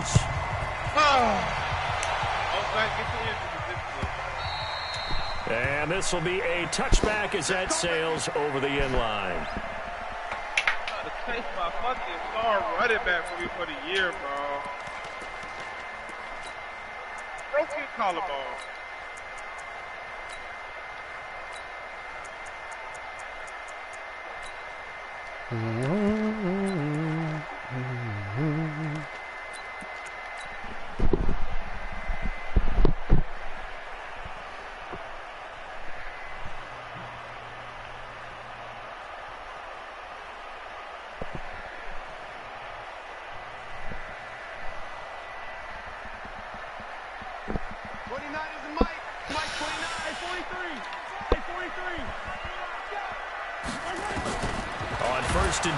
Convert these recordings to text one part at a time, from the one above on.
yards. And this will be a touchback as that sails over the end line. Take my fucking star running back for me for the year, bro. Broken collarbone.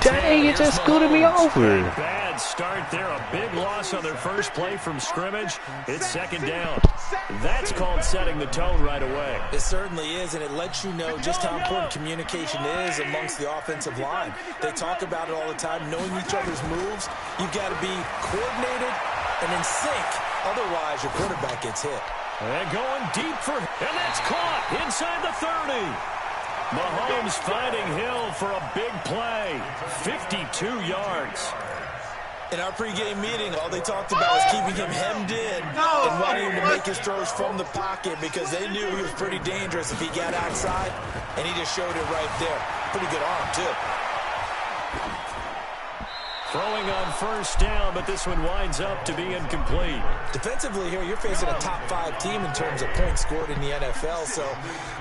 Dang, you just scooted me over. Bad start there. A big loss on their first play from scrimmage. It's second down. That's called setting the tone right away. It certainly is, and it lets you know just how important communication is amongst the offensive line. They talk about it all the time, knowing each other's moves. You've got to be coordinated and in sync. Otherwise, your quarterback gets hit. And going deep and that's caught inside the 30. Mahomes finding Hill for a big play. 52 yards. In our pregame meeting, all they talked about was keeping him hemmed in and wanting him to make his throws from the pocket because they knew he was pretty dangerous if he got outside, and he just showed it right there. Pretty good arm, too. Throwing on first down, but this one winds up to be incomplete. Defensively here, you're facing a top-5 team in terms of points scored in the NFL, so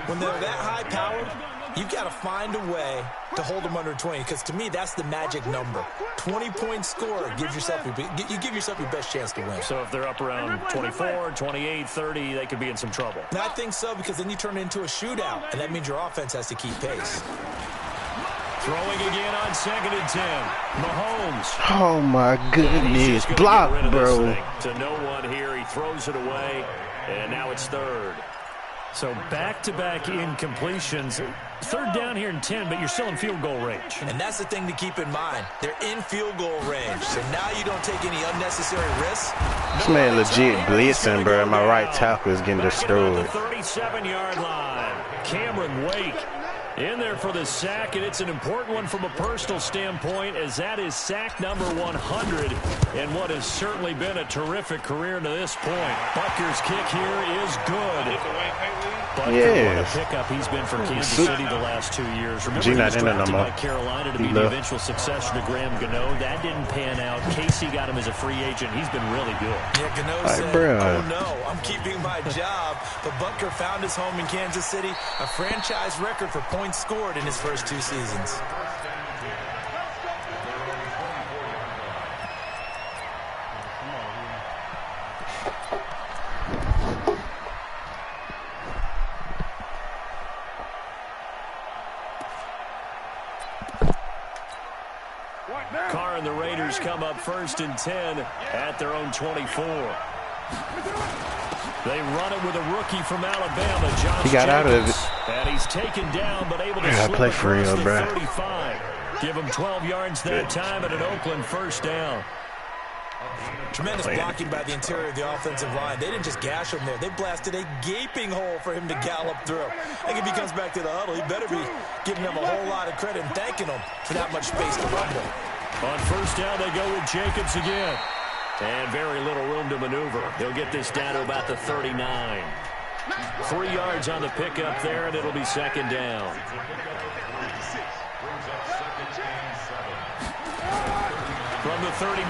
when they're that high-powered, you've got to find a way to hold them under 20, because to me, that's the magic number. 20-point score gives yourself you give yourself your best chance to win. So if they're up around 24, 28, 30, they could be in some trouble. And I think so, because then you turn it into a shootout, and that means your offense has to keep pace. Throwing again on 2nd and 10. Mahomes. Oh, my goodness. Block, bro. To no one here. He throws it away, and now it's third. So back-to-back incompletions. Third down here in 10, but you're still in field goal range. And that's the thing to keep in mind. They're in field goal range, so now you don't take any unnecessary risks. This man legit blitzing, bro. My right tackle is getting destroyed. The 37-yard line. Cameron Wake in there for the sack, and it's an important one from a personal standpoint, as that is sack number 100 in what has certainly been a terrific career to this point. Butker's kick here is good. Butker, what a pickup he's been for Kansas City the last 2 years. Remember, he was drafted by Carolina to be the eventual successor to Graham Gano. That didn't pan out. Casey got him as a free agent. He's been really good. Yeah, Gano said, oh no, I'm keeping my job. But Butker found his home in Kansas City, a franchise record for points scored in his first 2 seasons. Carr and the Raiders come up 1st and 10 at their own 24. They run it with a rookie from Alabama, Josh He got Jacobs. out of it. And he's taken down, but able to Yeah, slip play for across real, the bro. 35. Give him 12 yards that time at an Oakland first down. Tremendous blocking by the interior of the offensive line. They didn't just gash him there. They blasted a gaping hole for him to gallop through. I think if he comes back to the huddle, he better be giving them a whole lot of credit and thanking them for that much space to run with. On first down, they go with Jacobs again. And very little room to maneuver. He'll get this down to about the 39. 3 yards on the pickup there, and it'll be second down. From the 39,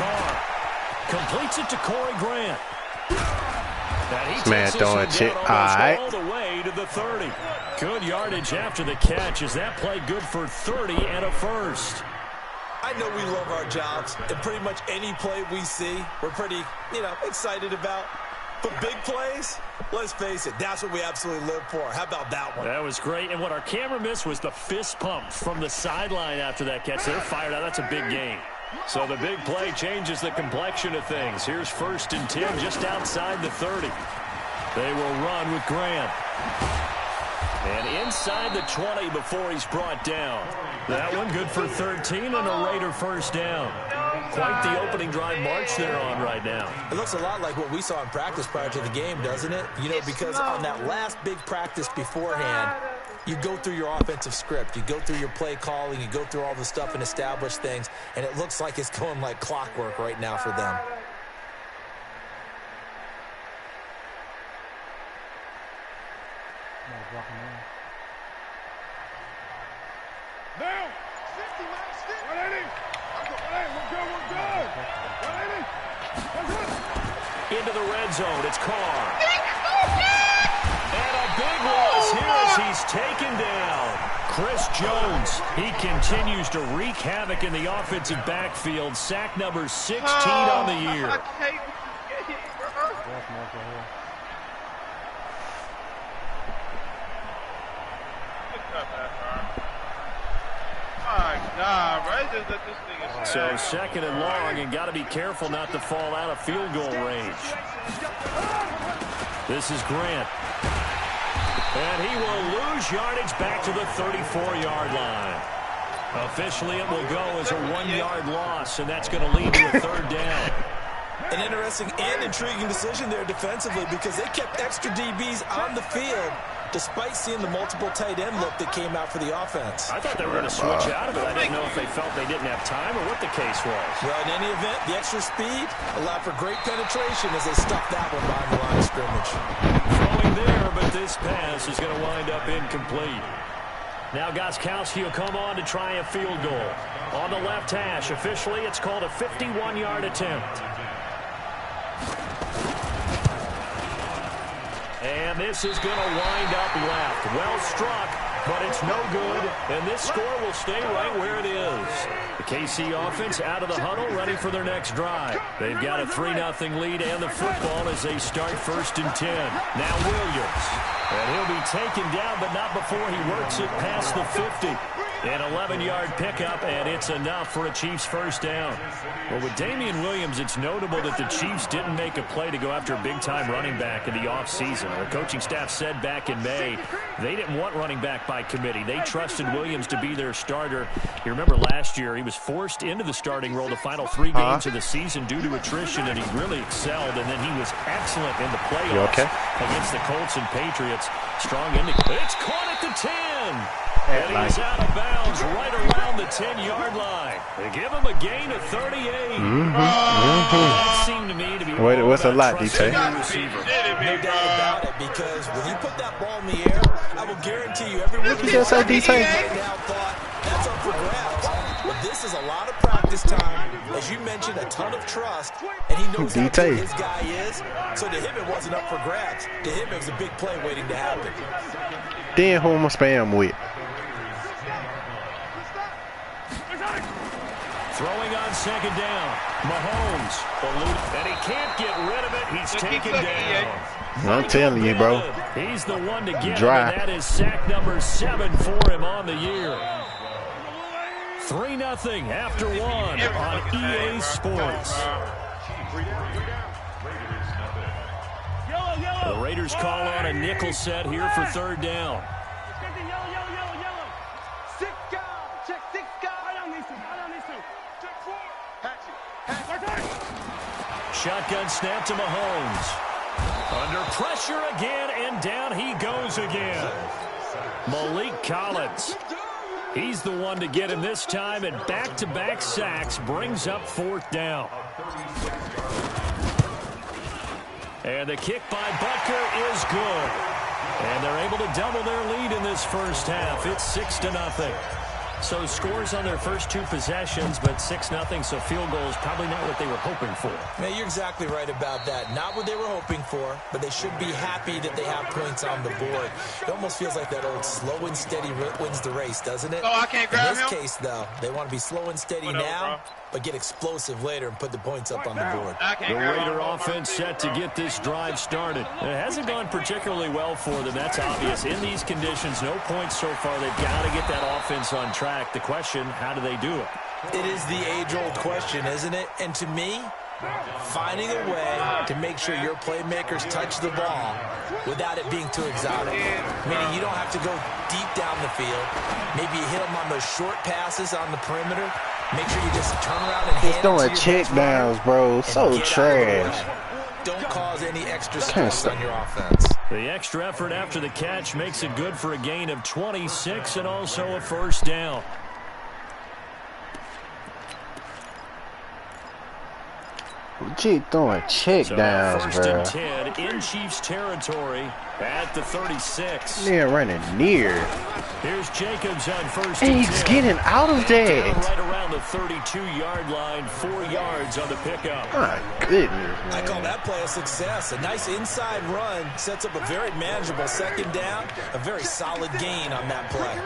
Carr completes it to Corey Grant. This man throwing shit. All the way to the 30. Good yardage after the catch. Is that play good for 30 and a first? I know we love our jobs, and pretty much any play we see, we're pretty, excited about. But big plays, let's face it, that's what we absolutely live for. How about that one? That was great, and what our camera missed was the fist pump from the sideline after that catch. They're fired out. That's a big game. So the big play changes the complexion of things. Here's 1st and 10 just outside the 30. They will run with Grant. And inside the 20 before he's brought down. That one good for 13 and a Raider first down. quite the opening drive march they're on right now. It looks a lot like what we saw in practice prior to the game, doesn't it? You know, because on that last big practice beforehand, you go through your offensive script. You go through your play calling. You go through all the stuff and establish things. And it looks like it's going like clockwork right now for them. Now, 180. Into the red zone, it's Carr. And a big loss here as he's taken down. Chris Jones, he continues to wreak havoc in the offensive backfield. Sack number 16 on the year. I hate this game, bro. My God, right? This thing is So second and long, and got to be careful not to fall out of field goal range. This is Grant. And he will lose yardage back to the 34-yard line. Officially, it will go as a 1-yard loss, and that's going to lead to a third down. An interesting and intriguing decision there defensively because they kept extra DBs on the field despite seeing the multiple tight end look that came out for the offense. I thought they were going to switch out of it. I didn't know if they felt they didn't have time or what the case was. Well, in any event, the extra speed allowed for great penetration as they stuffed that one behind the line of scrimmage. Throwing there, but this pass is going to wind up incomplete. Now Gostkowski will come on to try a field goal. On the left hash, officially it's called a 51-yard attempt. And this is going to wind up left. Well struck, but it's no good. And this score will stay right where it is. The KC offense out of the huddle, ready for their next drive. They've got a 3-0 lead and the football as they start 1st and 10. Now Williams. And he'll be taken down, but not before he works it past the 50. An 11-yard pickup, and it's enough for a Chiefs first down. Well, with Damian Williams, it's notable that the Chiefs didn't make a play to go after a big-time running back in the offseason. The coaching staff said back in May they didn't want running back by committee. They trusted Williams to be their starter. You remember last year, he was forced into the starting role the final 3 games of the season due to attrition, and he really excelled, and then he was excellent in the playoffs against the Colts and Patriots. Strong ending. It's caught at the 10. And he's out of bounds right around the 10-yard line. They give him a gain of 38. That seemed to me to be what's a lot, DT? No doubt about it, because when you put that ball in the air, I will guarantee you everyone who's just say DT. right now thought that's up for grabs. But this is a lot of practice time. As you mentioned, a ton of trust, and he knows how good his guy is. So to him, it wasn't up for grabs. To him, it was a big play waiting to happen. Then who am I spam with? Throwing on second down. Mahomes. And he can't get rid of it. He's taken down. I'm telling you, bro. He's the one to get Dry. him, and that is sack number 7 for him on the year. 3-0 after 1 on EA Sports. The Raiders call on a nickel set here for third down. Shotgun snap to Mahomes. Under pressure again, and down he goes again. Malik Collins. He's the one to get him this time, and back-to-back sacks brings up 4th down. And the kick by Butker is good. And they're able to double their lead in this first half. It's 6-0. So scores on their first 2 possessions, but 6-0, so field goal is probably not what they were hoping for. Man, you're exactly right about that. Not what they were hoping for, but they should be happy that they have points on the board. It almost feels like that old slow and steady wins the race, doesn't it? Oh, I can't grab him? In this case, though, they want to be slow and steady now, but get explosive later and put the points up on the board. The Raider offense set to get this drive started. It hasn't gone particularly well for them, that's obvious. In these conditions, no points so far. They've got to get that offense on track. The question, how do they do it? It is the age-old question, isn't it? And to me, Finding a way to make sure your playmakers touch the ball without it being too exotic. Meaning you don't have to go deep down the field. Maybe you hit them on those short passes on the perimeter. Make sure you just turn around and hand it to your He's doing check downs, bro. So trash. Don't cause any extra stress on your offense. The extra effort after the catch makes it good for a gain of 26 and also a first down. G throwing check downs, first bro. and 10 in Chiefs territory at the 36. They're running near. Here's Jacobs on first and 10. He's getting out of Down there. right around the 32-yard line, 4 yards on the pickup. My goodness, I call man. that play a success. A nice inside run sets up a very manageable second down. A very solid gain on that play.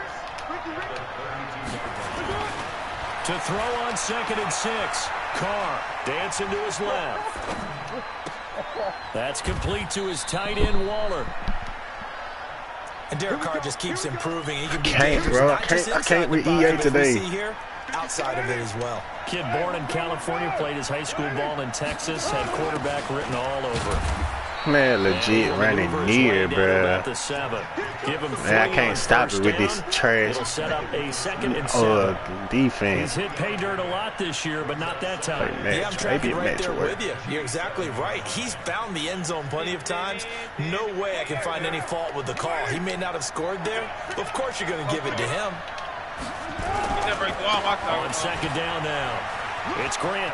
To throw on 2nd and 6. Carr dancing to his left. That's complete to his tight end, Waller. And Derek Carr just keeps improving. He can be Can't, dangerous, bro. not just I inside can't the with pocket, EA but today. we see here, outside of it as well. Kid born in California, played his high school ball in Texas, had quarterback written all over. Man, legit running near, bro. The 7. Give him 3 Man, I can't on stop first it with down. this trash It'll set up a 2nd and 7. He's defense. hit pay dirt a lot this year, but not that time. Yeah, I'm tracking right there work. with you. You're exactly right. He's found the end zone plenty of times. No way I can find any fault with the call. He may not have scored there, but of course you're going to give it to him. He never breaks the arm. On 2nd down now. It's Grant.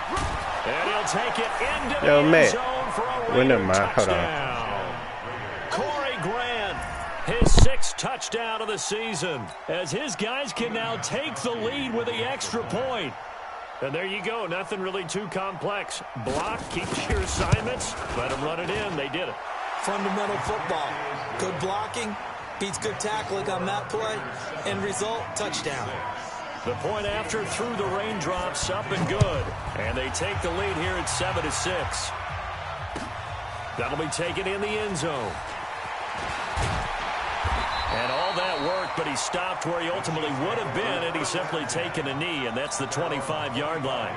And he'll take it into the Yo, end Matt. zone for a Well, Raider never mind. Hold on. touchdown. Corey Grant, his 6th touchdown of the season, as his guys can now take the lead with the extra point. And there you go. Nothing really too complex. Block, keep your assignments, let them run it in. They did it. Fundamental football. Good blocking beats good tackling on that play. End result, touchdown. The point after through the raindrops, up and good. And they take the lead here at 7-6. That'll be taken in the end zone. And all that work, but he stopped where he ultimately would have been, and he's simply taken a knee, and that's the 25-yard line.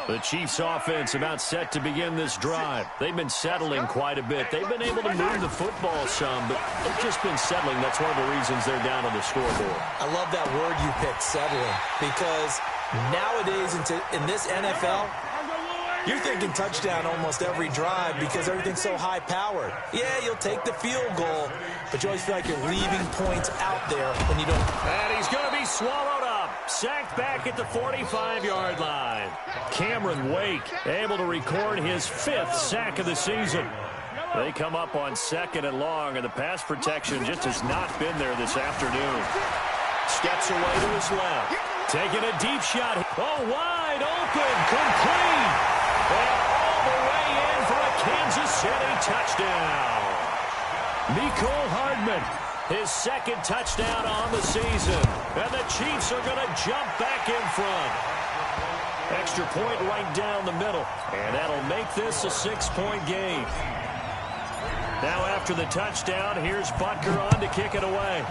The Chiefs offense about set to begin this drive. They've been settling quite a bit. They've been able to move the football some, but they've just been settling. That's one of the reasons they're down on the scoreboard. I love that word you picked, settling, because nowadays in this NFL, you're thinking touchdown almost every drive because everything's so high-powered. Yeah, you'll take the field goal, but you always feel like you're leaving points out there when you don't. And he's going to be swallowed up. Sacked back at the 45-yard line. Cameron Wake able to record his 5th sack of the season. They come up on 2nd and long, and the pass protection just has not been there this afternoon. Steps away to his left. Taking a deep shot. Oh, wide open. Complete. And all the way in for a Kansas City touchdown. Mecole Hardman, his 2nd touchdown on the season. And the Chiefs are going to jump back in front. Extra point right down the middle. And that'll make this a 6-point game. Now after the touchdown, here's Butker on to kick it away.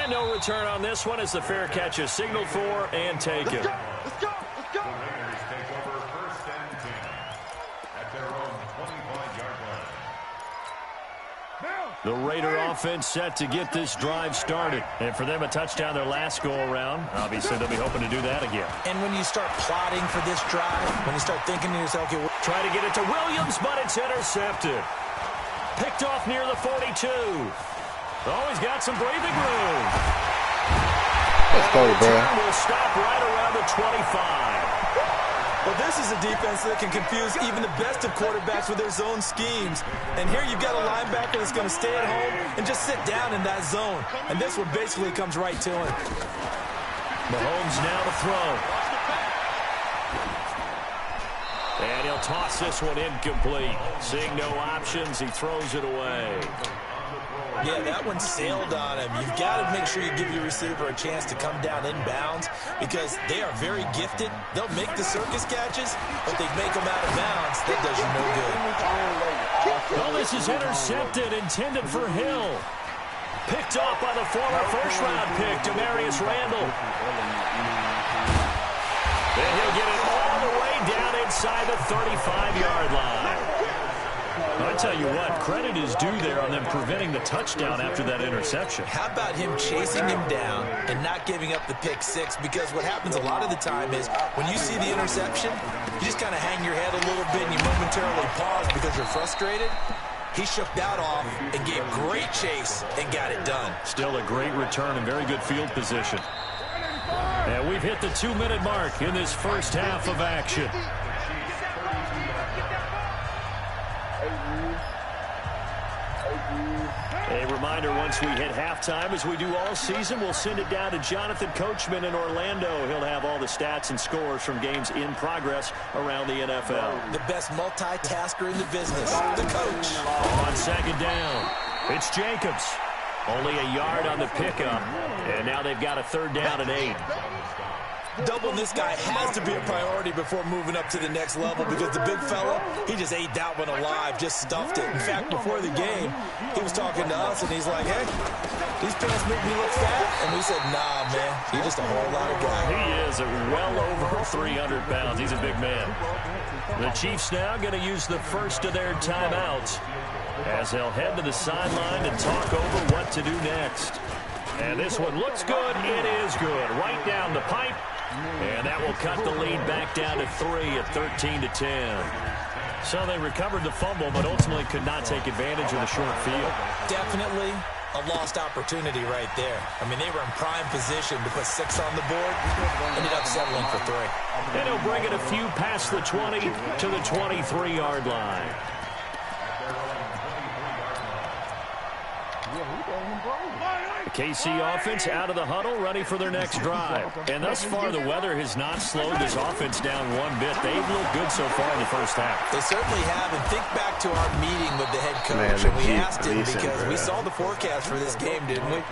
And no return on this one as the fair catch is signaled for and taken. Let's go. Let's go. Let's go. Take over 1st and 10 at their own 25-yard line. The Raider offense set to get this drive started. And for them, a touchdown their last go-around. Obviously, they'll be hoping to do that again. And when you start plotting for this drive, when you start thinking to yourself, okay, Try to get it to Williams, but it's intercepted. Picked off near the 42. Oh, he's got some breathing room. Let's go, bro. Will stop right around the 25. well, this is a defense that can confuse even the best of quarterbacks with their zone schemes. And here you've got a linebacker that's going to stay at home and just sit down in that zone. And this one basically comes right to him. Mahomes now to throw. And he'll toss this one incomplete. Seeing no options, he throws it away. Yeah, that one sailed on him. You've got to make sure you give your receiver a chance to come down inbounds because they are very gifted. They'll make the circus catches, but they make them out of bounds. That does you no good. Well, this is intercepted, intended for Hill. Picked off by the former first-round pick, Demarius Randall. And he'll get it all the way down inside the 35-yard line. I tell you what, credit is due there on them preventing the touchdown after that interception. How about him chasing him down and not giving up the pick six? Because what happens a lot of the time is when you see the interception, you just kind of hang your head a little bit and you momentarily pause because you're frustrated. He shook that off and gave great chase and got it done. Still a great return and very good field position. And we've hit the 2-minute mark in this first half of action. A reminder, once we hit halftime, as we do all season, we'll send it down to Jonathan Coachman in Orlando. He'll have all the stats and scores from games in progress around the NFL. The best multitasker in the business, the coach. On second down, it's Jacobs. Only a yard on the pickup, and now they've got a third down and 8. Doubling this guy has to be a priority before moving up to the next level because the big fella, he just ate that one alive, just stuffed it. In fact, before the game, he was talking to us, and he's like, hey, these pants make me look fat. And we said, nah, man, you're just a whole lot of guy. He is well over 300 pounds. He's a big man. The Chiefs now going to use the first of their timeouts as they'll head to the sideline and talk over what to do next. And this one looks good. It is good. Right down the pipe. And that will cut the lead back down to 3 at 13-10. So they recovered the fumble, but ultimately could not take advantage of the short field. Definitely a lost opportunity right there. I mean, they were in prime position to put 6 on the board. Ended up settling for 3. And he'll bring it a few past the 20 to the 23-yard line. The KC offense out of the huddle, ready for their next drive. And thus far, the weather has not slowed this offense down one bit. They've looked good so far in the first half. They certainly have. And think back to our meeting with the head coach. And we asked him because we saw the forecast for this game, didn't we?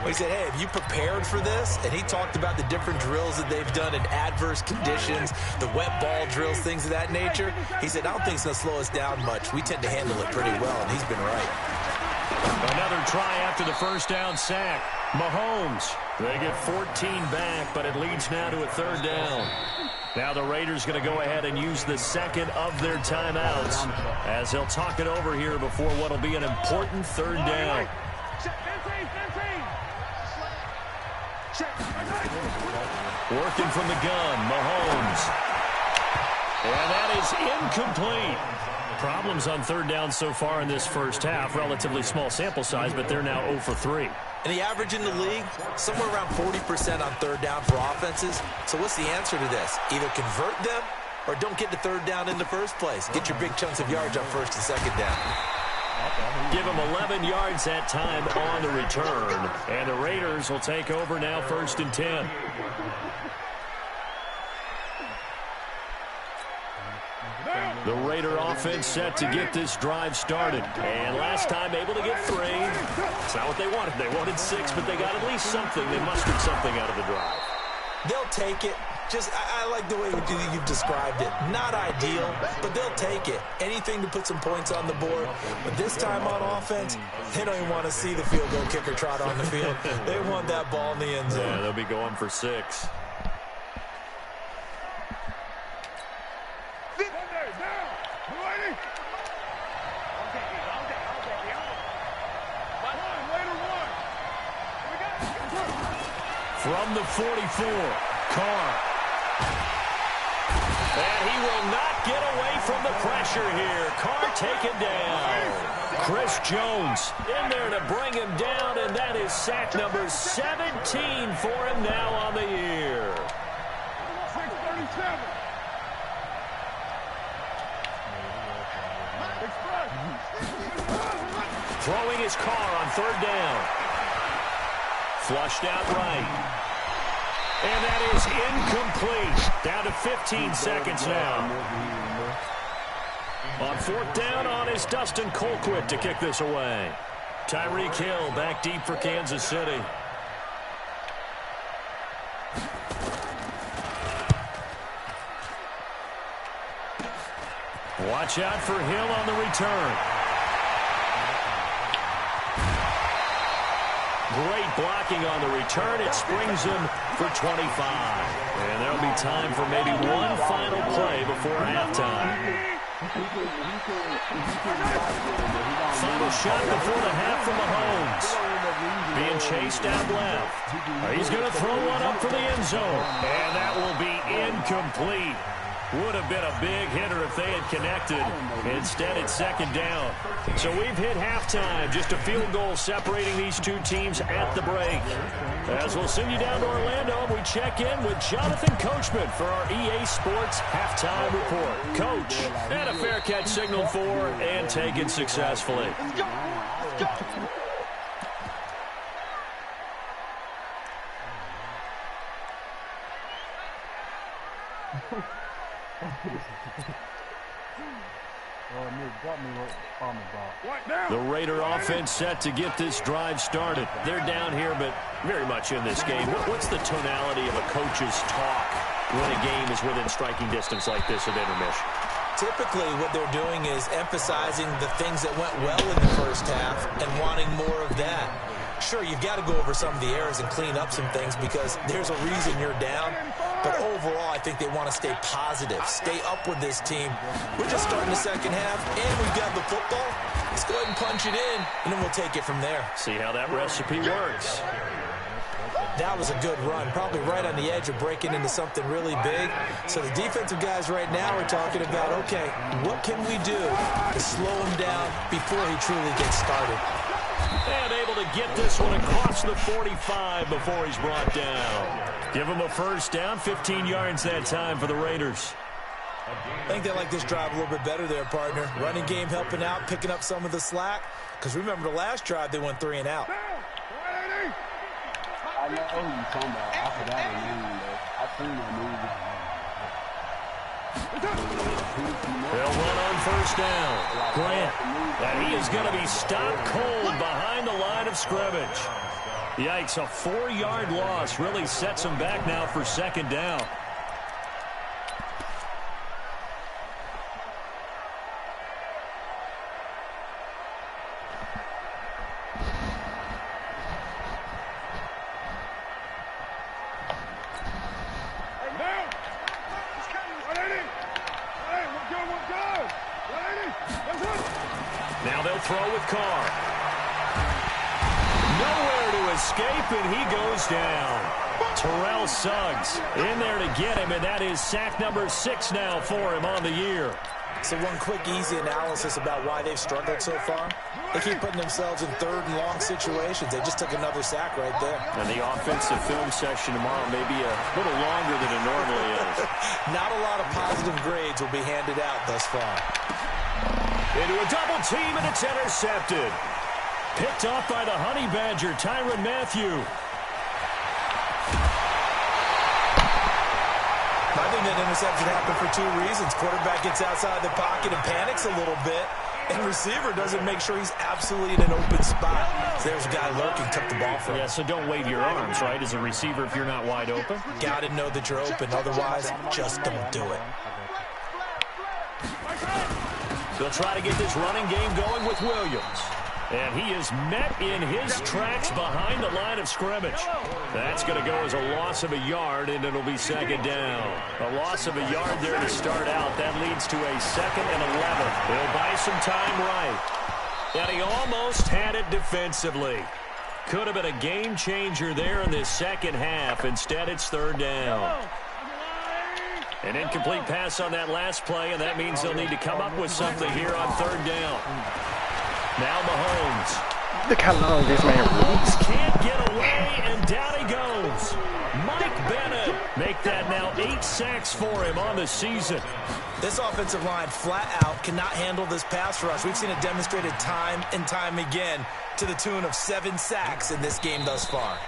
We said, hey, have you prepared for this? And he talked about the different drills that they've done in adverse conditions, the wet ball drills, things of that nature. He said, I don't think it's going to slow us down much. We tend to handle it pretty well, and he's been right. Another try after the first down sack. Mahomes. They get 14 back, but it leads now to a third down. Now the Raiders going to go ahead and use the second of their timeouts as they'll talk it over here before what will be an important third down. Working from the gun, Mahomes. And that is incomplete. Problems on third down so far in this first half. Relatively small sample size, but they're now 0 for 3. And the average in the league, somewhere around 40% on third down for offenses. So what's the answer to this? Either convert them or don't get the third down in the first place. Get your big chunks of yards on first and second down. Give them 11 yards that time on the return. And the Raiders will take over now, 1st and 10. The Raider offense set to get this drive started. And last time able to get 3. It's not what they wanted. They wanted 6, but they got at least something. They mustered something out of the drive. They'll take it. Just, I like the way you've described it. Not ideal, but they'll take it. Anything to put some points on the board. But this time on offense, they don't even want to see the field goal kicker trot on the field. They want that ball in the end zone. Yeah, they'll be going for 6. From the 44, Carr. And he will not get away from the pressure here. Carr taken down. Chris Jones in there to bring him down, and that is sack number 17 for him now on the year. 637. Throwing his Carr on third down. Flushed out right. And that is incomplete. Down to 15 seconds now. On 4th down on is Dustin Colquitt to kick this away. Tyreek Hill back deep for Kansas City. Watch out for Hill on the return. great blocking on the return. It springs him for 25. And there'll be time for maybe one final play before halftime. Final shot before the half from Mahomes. Being chased out left. He's going to throw one up for the end zone. And that will be incomplete. Would have been a big hitter if they had connected. Instead, it's second down. So we've hit halftime. Just a field goal separating these two teams at the break. As we'll send you down to Orlando, we check in with Jonathan Coachman for our EA Sports Halftime Report. Coach, and a fair catch signaled for and taken successfully. Let's go. Let's go. The Raider offense set to get this drive started. They're down here, but very much in this game. What's the tonality of a coach's talk when a game is within striking distance like this at intermission? Typically, what they're doing is emphasizing the things that went well in the first half and wanting more of that. Sure, you've got to go over some of the errors and clean up some things because there's a reason you're down. But overall, I think they want to stay positive, stay up with this team. We're just starting the second half, and we've got the football. Let's go ahead and punch it in, and then we'll take it from there. See how that recipe works. That was a good run, probably right on the edge of breaking into something really big. So the defensive guys right now are talking about, okay, what can we do to slow him down before he truly gets started? And able to get this one across the 45 before he's brought down. Give him a first down, 15 yards that time for the Raiders. I think they like this drive a little bit better there, partner. Running game helping out, picking up some of the slack. Because remember, the last drive, they went 3 and out. I know who you're talking about. I forgot her name, though. I seen her movie. They'll run on first down. Grant. And he is going to be stopped cold behind the line of scrimmage. Yikes, a 4-yard loss really sets him back now for second down. Now they'll throw with Carr. Nowhere to escape, and he goes down. Terrell Suggs in there to get him, and that is sack number 6 now for him on the year. So one quick, easy analysis about why they've struggled so far. They keep putting themselves in third and long situations. They just took another sack right there. And the offensive film session tomorrow may be a little longer than it normally is. Not a lot of positive grades will be handed out thus far. Into a double team, and it's intercepted. Picked off by the Honey Badger, Tyrann Mathieu. I think that interception happened for 2 reasons. Quarterback gets outside the pocket and panics a little bit, and receiver doesn't make sure he's absolutely in an open spot. So there's a guy lurking, took the ball from him. Yeah, so don't wave your arms, right, as a receiver if you're not wide open. Got to know that you're open. Otherwise, just don't do it. They'll try to get this running game going with Williams. And he is met in his tracks behind the line of scrimmage. That's going to go as a loss of a yard, and it'll be second down. A loss of a yard there to start out. That leads to a 2nd and 11. He'll buy some time right. And he almost had it defensively. Could have been a game changer there in this second half. Instead, it's 3rd down. An incomplete pass on that last play, and that means they'll need to come up with something here on 3rd down. Now Mahomes. Look how long this man reads. Can't get away, and down he goes. Mike Bennett make that now 8 sacks for him on the season. This offensive line flat out cannot handle this pass rush. We've seen it demonstrated time and time again to the tune of 7 sacks in this game thus far.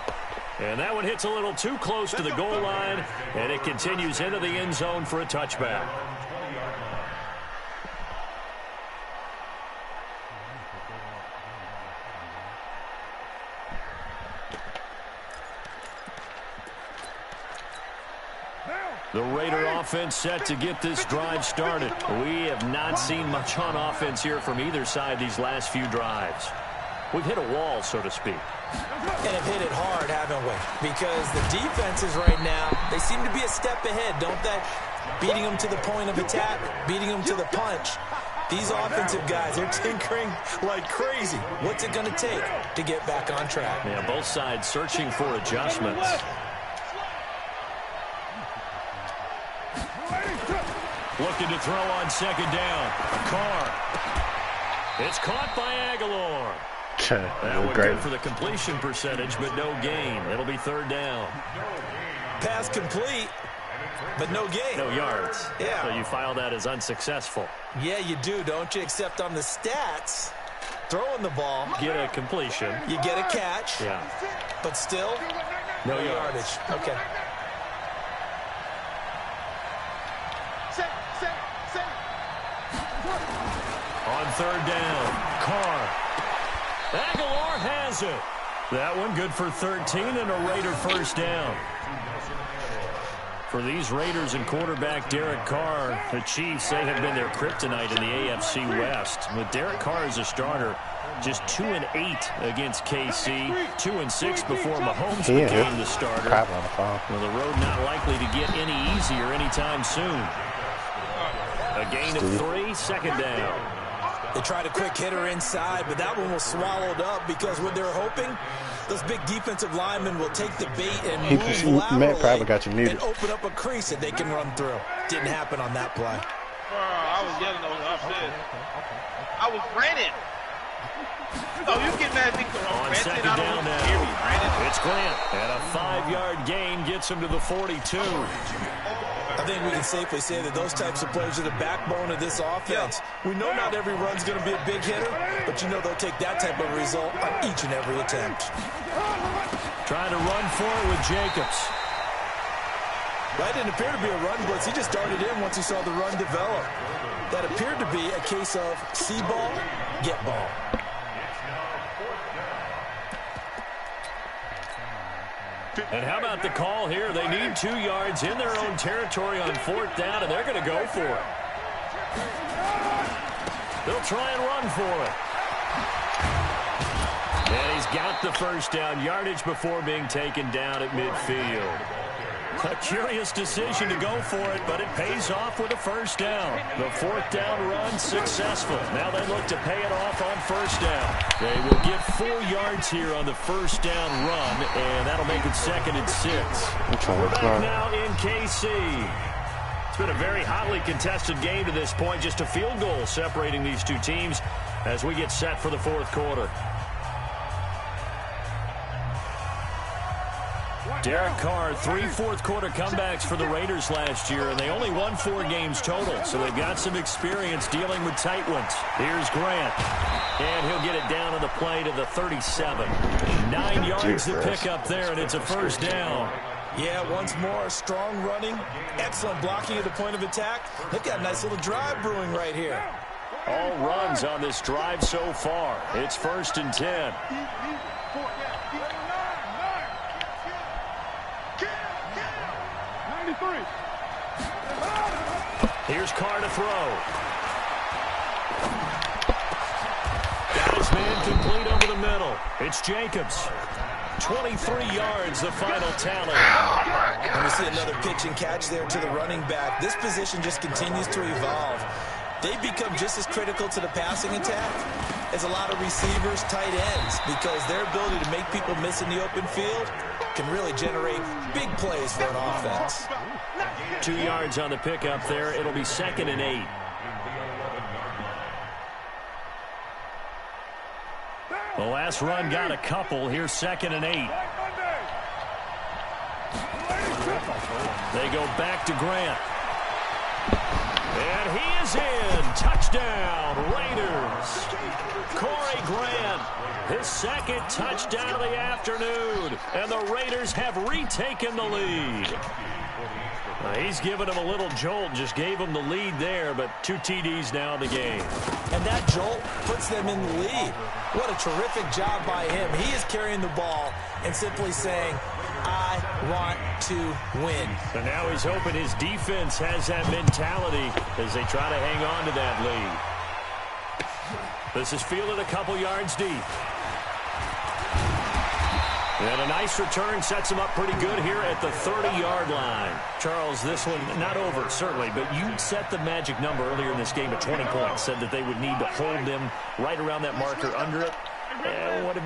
And that one hits a little too close to the goal line, and it continues into the end zone for a touchback. The Raider offense set to get this drive started. We have not seen much on offense here from either side these last few drives. We've hit a wall, so to speak. And have hit it hard, haven't we? Because the defenses right now, they seem to be a step ahead, don't they? Beating them to the point of attack, beating them to the punch. These offensive guys, they're tinkering like crazy. What's it going to take to get back on track? Yeah, both sides searching for adjustments. Looking to throw on second down. Carr. It's caught by Aguilar. That was good for the completion percentage, but no gain. It'll be third down. Pass complete, but no gain. No yards. Yeah. So you file that as unsuccessful. Yeah, you do, don't you? Except on the stats, throwing the ball. Get a completion. You get a catch. Yeah. But still, no yardage. Okay. On third down, Carr. Aguilar has it. That one good for 13 and a Raider first down. For these Raiders and quarterback Derek Carr, the Chiefs, they have been their kryptonite in the AFC West. With Derek Carr as a starter, just 2-8 against KC, 2-6 before Mahomes became the starter. Well, the road not likely to get any easier anytime soon. A gain of 3, second down. They tried a quick hitter inside, but that one was swallowed up because what they're hoping, those big defensive linemen will take the bait and move laterally and open up a crease that they can run through. Didn't happen on that play. I was yelling those upstairs. I was ranting. Oh, you get mad at me because I'm on ranting. second down now. It's Grant, and a 5-yard gain gets him to the 42. I think we can safely say that those types of plays are the backbone of this offense. We know not every run's going to be a big hitter, but you know they'll take that type of result on each and every attempt. Trying to run for it with Jacobs. That didn't appear to be a run blitz. He just started in once he saw the run develop. That appeared to be a case of see ball, get ball. And how about the call here? They need 2 yards in their own territory on fourth down, and they're going to go for it. They'll try and run for it. And he's got the first down, yardage before being taken down at midfield. A curious decision to go for it, but it pays off with a first down. The fourth down run successful. Now they look to pay it off on first down. They will get 4 yards here on the first down run, and that'll make it 2nd and 6. We're back now in KC. It's been a very hotly contested game to this point. Just a field goal separating these two teams as we get set for the fourth quarter. Derek Carr, 3 fourth-quarter comebacks for the Raiders last year, and they only won 4 games total, so they've got some experience dealing with tight ones. Here's Grant, and he'll get it down on the play to the 37. 9 yards to pick up there, and it's a first down. Yeah, once more, strong running, excellent blocking at the point of attack. They've got a nice little drive brewing right here. All runs on this drive so far. It's 1st and 10. Here's Carr to throw. Got his man complete over the middle. It's Jacobs. 23 yards, the final tally. And we see another pitch and catch there to the running back. This position just continues to evolve. They become just as critical to the passing attack as a lot of receivers, tight ends, because their ability to make people miss in the open field can really generate big plays for an offense. 2 yards on the pickup there. It'll be 2nd and 8. The last run got a couple. Here's 2nd and 8. They go back to Grant. And he is in. Touchdown, Raiders. Corey Grant, his 2nd touchdown of the afternoon. And the Raiders have retaken the lead. He's given him a little jolt, just gave him the lead there, but 2 TDs now in the game. And that jolt puts them in the lead. What a terrific job by him. He is carrying the ball and simply saying, I want to win. And now he's hoping his defense has that mentality as they try to hang on to that lead. This is fielded a couple yards deep. And a nice return sets him up pretty good here at the 30-yard line. Charles, this one not over, certainly, but you set the magic number earlier in this game at 20 points, said that they would need to hold them right around that marker under it.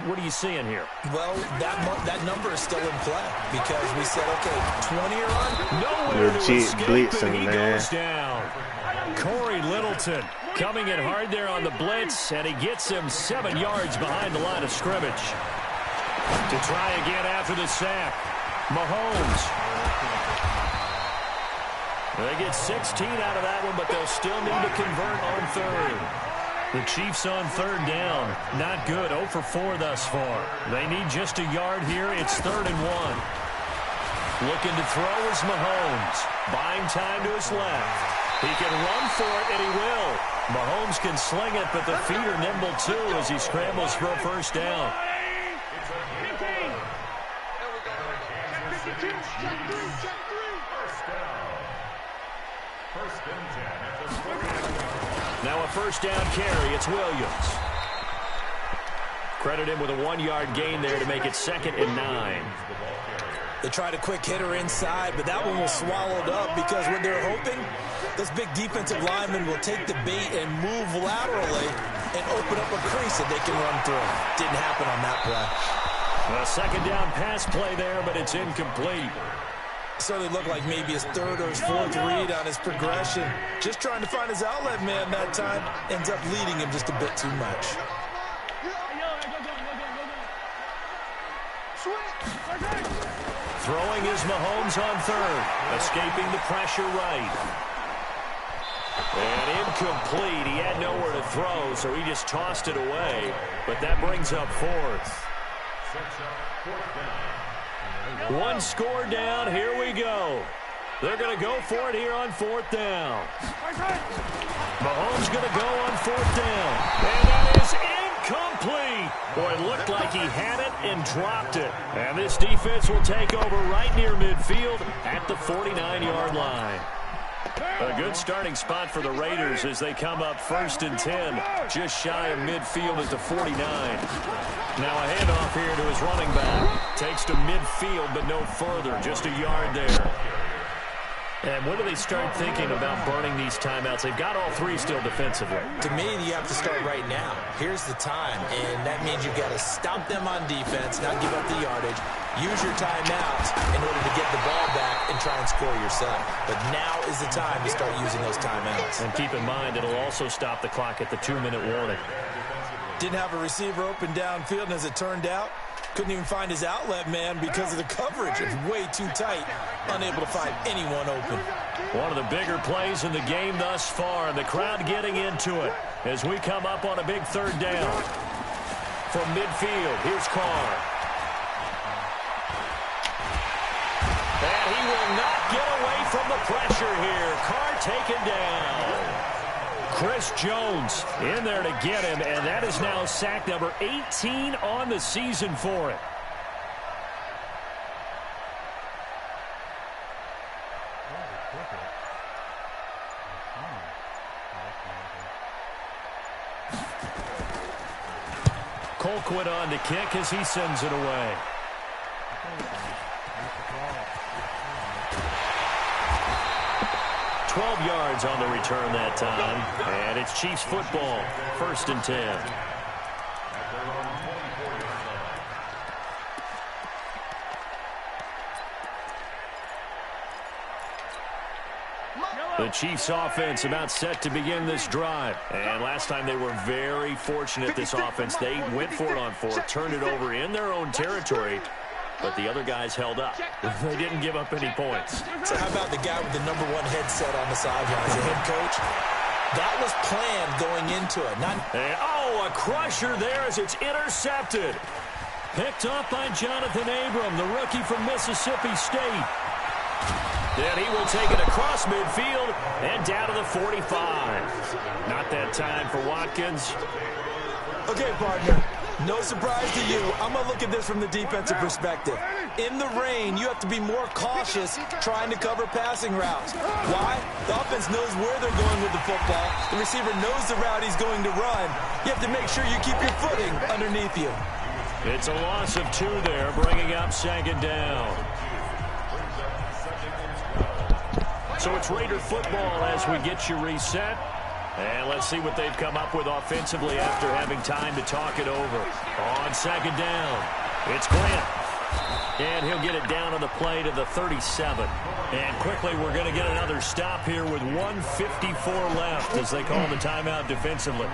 What are you seeing here? Well, that number is still in play because we said, okay, 20 or on. Nowhere to Legit escape, blitzing, and he man. goes down. Corey Littleton coming in hard there on the blitz, and he gets him 7 yards behind the line of scrimmage. To try again after the sack, Mahomes. They get 16 out of that one, but they'll still need to convert on third. The Chiefs on third down. Not good. 0 for 4 thus far. They need just a yard here. It's 3rd and 1. Looking to throw is Mahomes. Buying time to his left. He can run for it, and he will. Mahomes can sling it, but the feet are nimble, too, as he scrambles for a first down. Now a first down carry. It's Williams. Credit him with a 1-yard gain there to make it 2nd and 9. They tried a quick hitter inside, but that one was swallowed up because what they're hoping, this big defensive lineman will take the bait and move laterally and open up a crease that they can run through. Didn't happen on that play. A 2nd down pass play there, but it's incomplete. Certainly looked like maybe his 3rd or his 4th read on his progression. Just trying to find his outlet man that time. Ends up leading him just a bit too much. Throwing is Mahomes on third. Escaping the pressure right. And incomplete. He had nowhere to throw, so he just tossed it away. But that brings up 4th. 1 score down. Here we go. They're going to go for it here on 4th down. Mahomes going to go on 4th down. And that is incomplete. Boy, it looked like he had it and dropped it. And this defense will take over right near midfield at the 49-yard line. A good starting spot for the Raiders as they come up 1st and 10, just shy of midfield at the 49. Now a handoff here to his running back. Takes to midfield, but no further, just a yard there. And when do they start thinking about burning these timeouts? They've got all 3 still defensively. To me, you have to start right now. Here's the time, and that means you've got to stop them on defense, not give up the yardage. Use your timeouts in order to get the ball back and try and score yourself. But now is the time to start using those timeouts. And keep in mind, it'll also stop the clock at the 2-minute warning. Didn't have a receiver open downfield, and as it turned out, couldn't even find his outlet man because of the coverage. It's way too tight. Unable to find anyone open. One of the bigger plays in the game thus far, and the crowd getting into it as we come up on a big 3rd down. From midfield, here's Carr. And he will not get away from the pressure here. Carr taken down. Chris Jones in there to get him, and that is now sack number 18 on the season for it. Colquitt on to kick as he sends it away. $12 yards on the return that time. And it's Chiefs football. 1st and 10. The Chiefs offense about set to begin this drive. And last time they were very fortunate, this offense. They went for it on 4th, turned it over in their own territory. But the other guys held up. They didn't give up any points. So how about the guy with the #1 headset on the sidelines, the head coach? That was planned going into it. A crusher there as it's intercepted. Picked up by Jonathan Abram, the rookie from Mississippi State. And he will take it across midfield and down to the 45. Not that time for Watkins. Okay, partner. No surprise to you. I'm going to look at this from the defensive perspective. In the rain, you have to be more cautious trying to cover passing routes. Why? The offense knows where they're going with the football. The receiver knows the route he's going to run. You have to make sure you keep your footing underneath you. It's a loss of 2 there, bringing up 2nd down. So it's Raider football as we get you reset. And let's see what they've come up with offensively after having time to talk it over. On 2nd down, it's Grant. And he'll get it down on the play to the 37. And quickly we're going to get another stop here with 1:54 left as they call the timeout defensively.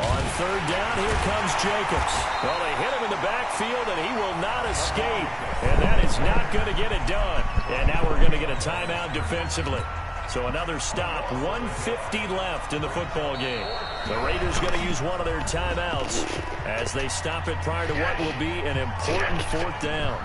On 3rd down, here comes Jacobs. Well, they hit him in the backfield, and he will not escape. And that is not going to get it done. And now we're going to get a timeout defensively. So another stop, 1:50 left in the football game. The Raiders going to use one of their timeouts as they stop it prior to what will be an important 4th down.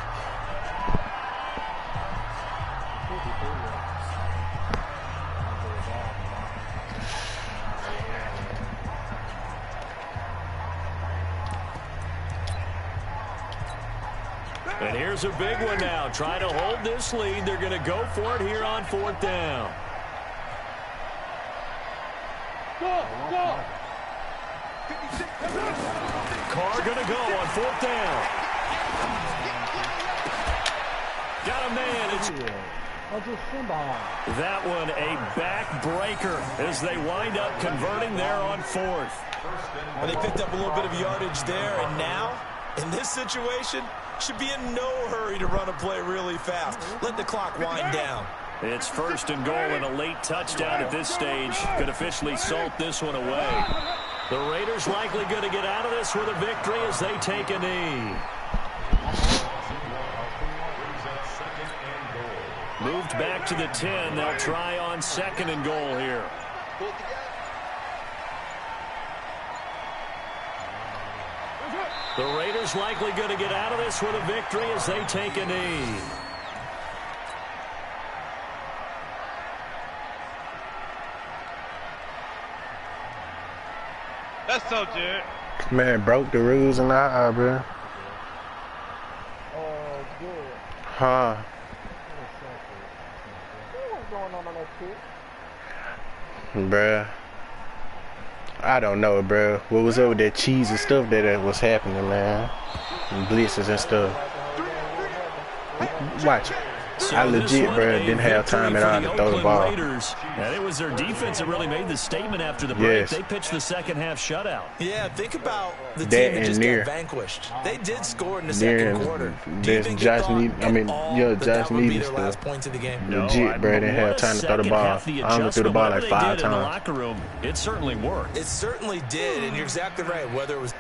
And here's a big one now. Trying to hold this lead. They're going to go for it here on 4th down. Carr going to go on 4th down. Got a man. That one a backbreaker as they wind up converting there on 4th. Well, they picked up a little bit of yardage there, and now, in this situation, should be in no hurry to run a play really fast. Let the clock wind down. It's 1st and goal and a late touchdown at this stage could officially salt this one away. The Raiders likely going to get out of this with a victory as they take a knee. Moved back to the 10. They'll try on 2nd and goal here. The Raiders likely going to get out of this with a victory as they take a knee. That's so, Jared. Man, broke the rules and all, bro. Huh? Bruh. I don't know, bro. What was up with that cheese and stuff that was happening, man? And blitzes and stuff. Watch it. So I legit, bro, didn't have time at all to throw the ball. Raiders, and it was their defense that really made the statement after the break. Yes. They pitched the 2nd half shutout. Yeah, think about the That team that and just near. got vanquished. They did score in the Near 2nd quarter. Do you there's think Josh they thought Need- I mean, at all yeah, that Josh that would be Needham their last stuff. points of the game? Legit, bro. They didn't have time to throw the ball. I only threw the ball like 5 In the times. locker room, it certainly worked. It certainly did, and you're exactly right. Whether it was